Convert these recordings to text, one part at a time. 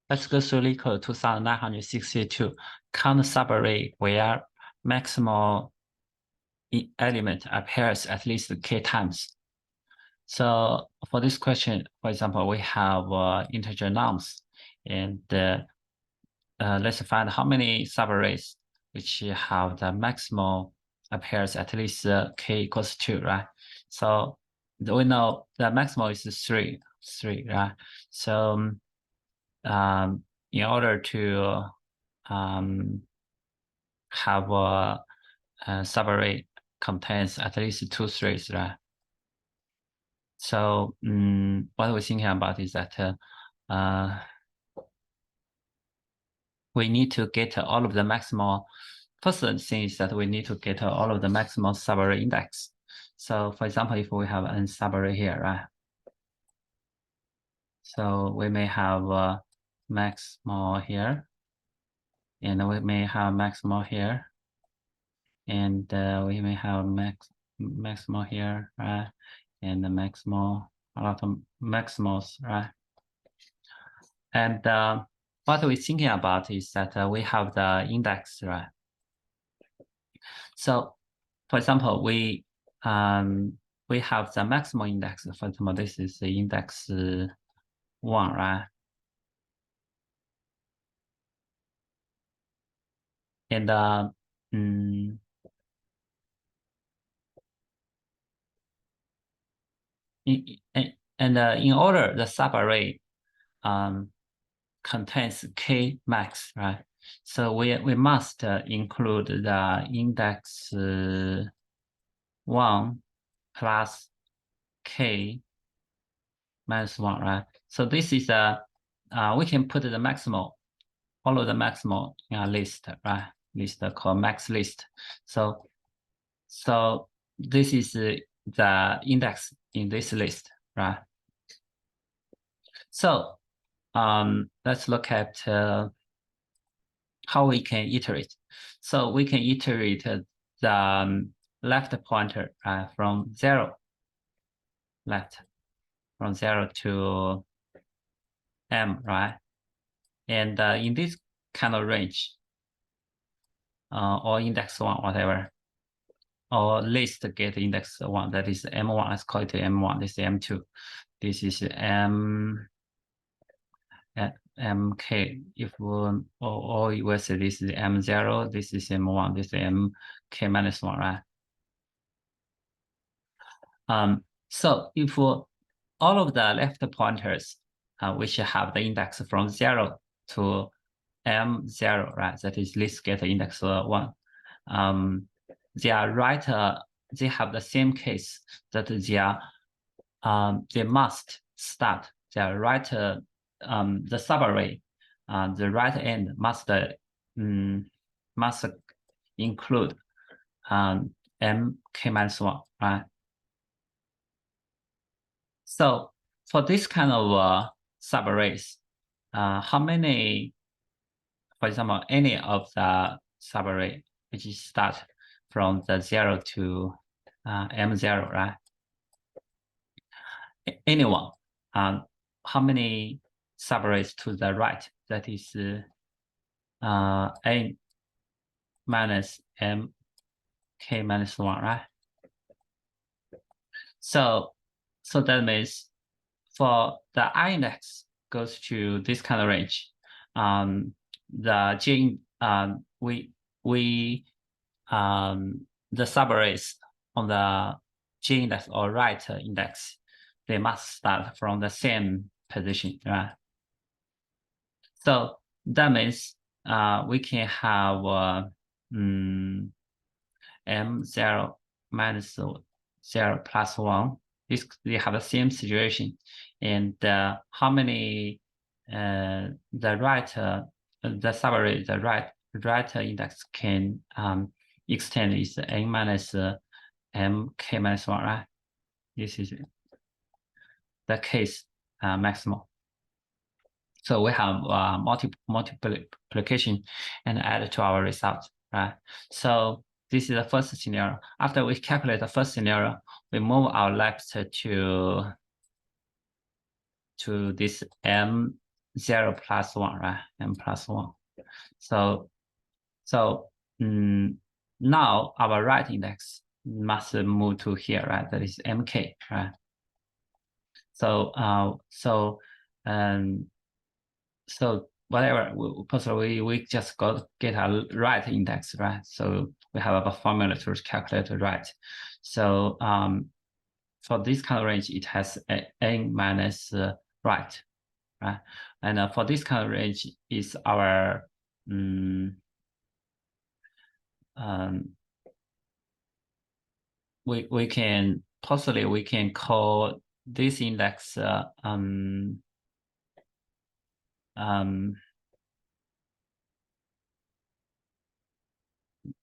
Let's go through LeetCode 2962. Count subarray where maximal element appears at least k times. So for this question, for example, we have integer nums, and let's find how many subarrays which have the maximal appears at least k equals 2, right? So we know the maximal is 3, right? So in order to have a subarray contains at least 2 threes, right? So what we're thinking about is that we need to get all of the maximal. First thing is that we need to get all of the maximal subarray index. So for example, if we have n subarray here, right? So we may have maximal here, and we may have maximal here, and we may have maximal here, right? And the maximal, a lot of maximals, right? And what we're thinking about is that we have the index, right? So, for example, we have the maximal index. For example, this is the index 1, right? And in order the subarray contains k max, right? So we must include the index 1 plus k minus 1, right? So this is we can put the maximal, follow the maximal in a list, right? List called max list. So this is the index in this list, right? So let's look at how we can iterate. So we can iterate the left pointer from 0 left, from 0 to m, right? And in this kind of range, or index 1, whatever, or list get index 1, that is m1, let's call it m1, this is m2, this is mk. If or you will say this is m0, this is m1, this is mk minus 1, right? So if all of the left pointers which have the index from 0 to m0, right? That is list get index 1. They are right. They have the same case that they must start their right. The subarray, the right end must include mk minus 1, right? So for this kind of subarrays, how many, for example, any of the subarray which start from the 0 to m0, right? Anyone, how many subarrays to the right? That is a minus mk minus 1, right? So that means for the I index goes to this kind of range. The J the subarrays on the J index or right index, they must start from the same position, right? So that means we can have m0 minus 0 plus 1. They have the same situation. And how many the right the subarray, the right index can extend is n minus mk minus 1, right? This is the case maximal. So we have multiplication and add to our result, right? So this is the first scenario. After we calculate the first scenario, we move our left to this m0 0 plus 1, right? M plus 1. So now our right index must move to here, right? That is MK, right? So whatever, we just get a right index, right? So we have a formula to calculate the right. So for this kind of range, it has n minus right, right? And for this kind of range is our we can possibly we can call this index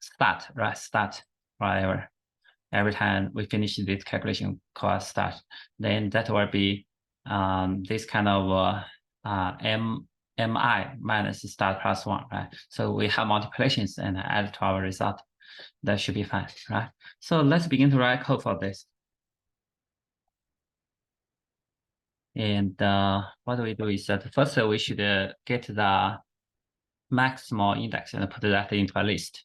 start, right? Start, whatever. Every time we finish this calculation, call start. Then that will be this kind of mi minus start plus 1, right? So we have multiplications and add to our result. That should be fine, right? So let's begin to write code for this. And what we do is that first we should get the maximal index and put that into a list.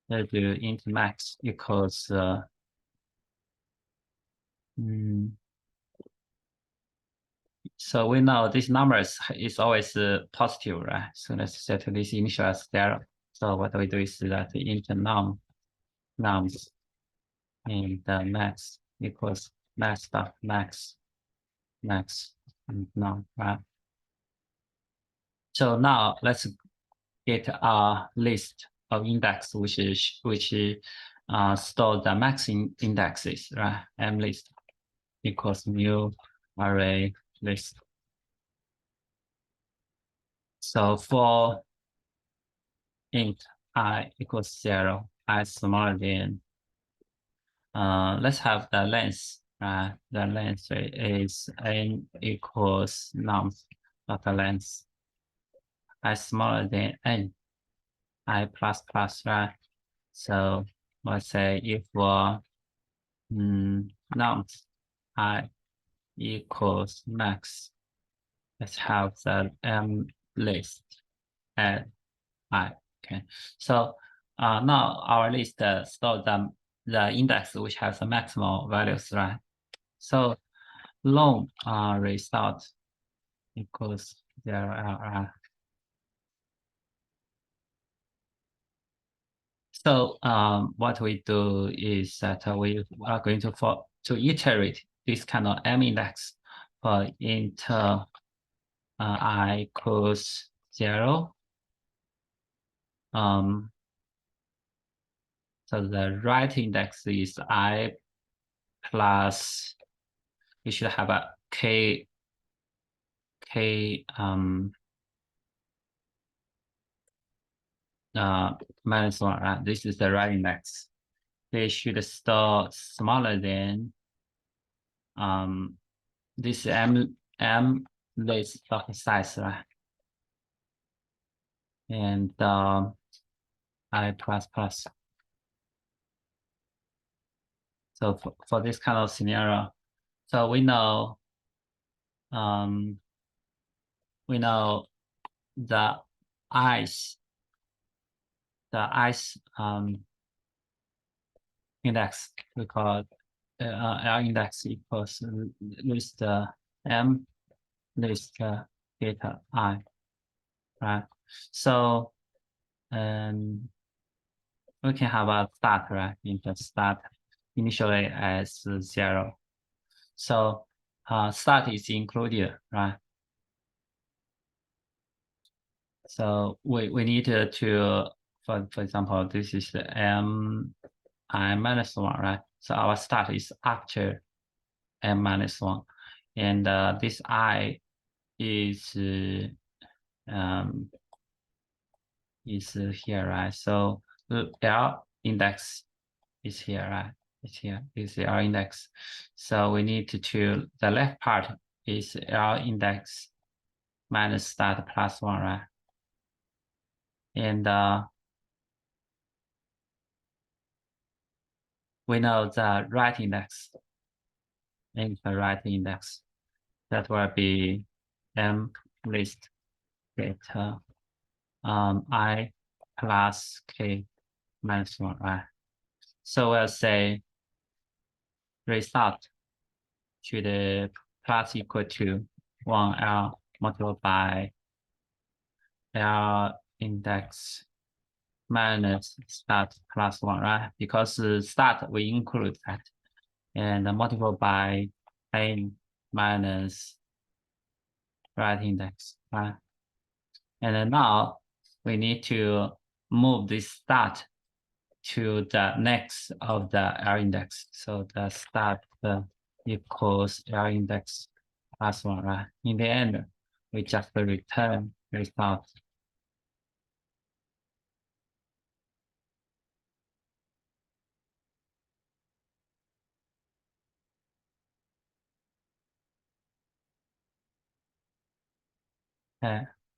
Let's do int max equals so we know this number is always positive, right? So let's set this initial as 0. So what we do is that int nums and max equals max dot max and num, right? So now let's get a list of index which store the max indexes, right? M list equals new array list. So for int I equals 0, I smaller than let's have the length, right? The length is n equals num of the length. I smaller than n, I plus plus, right? So let's say if num I equals max, let's have the m list at I. Okay, so now our list stores the index which has the maximal values, right? So long result equals 0. So what we do is that we are going to iterate this kind of m index for int I equals 0. So the right index is I plus, we should have a k minus 1, right? This is the right index. They should store smaller than this m list block size, right? And I plus plus. So for this kind of scenario, so we know the ice index, we call it L index equals list m list data I, right? So we can have a start, right? Int start initially as 0. So start is included, right? So we need to for example, this is the m I minus 1, right? So our start is after m minus 1, and this I is here, right? So the L index is here, right? It's here. This is L index. So we need to the left part is L index minus start plus 1, right? And we know the right index in the right index. That will be m list get I plus k minus 1, right? So we'll say result should plus equal to 1L multiplied by L index minus start plus 1, right? Because start we include that and multiple by A minus right index, right? And then now we need to move this start to the next of the L index. So the start equals L index plus 1, right? In the end, we just return result.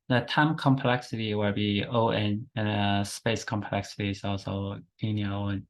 The time complexity will be O(n), and space complexity is also linear O(n).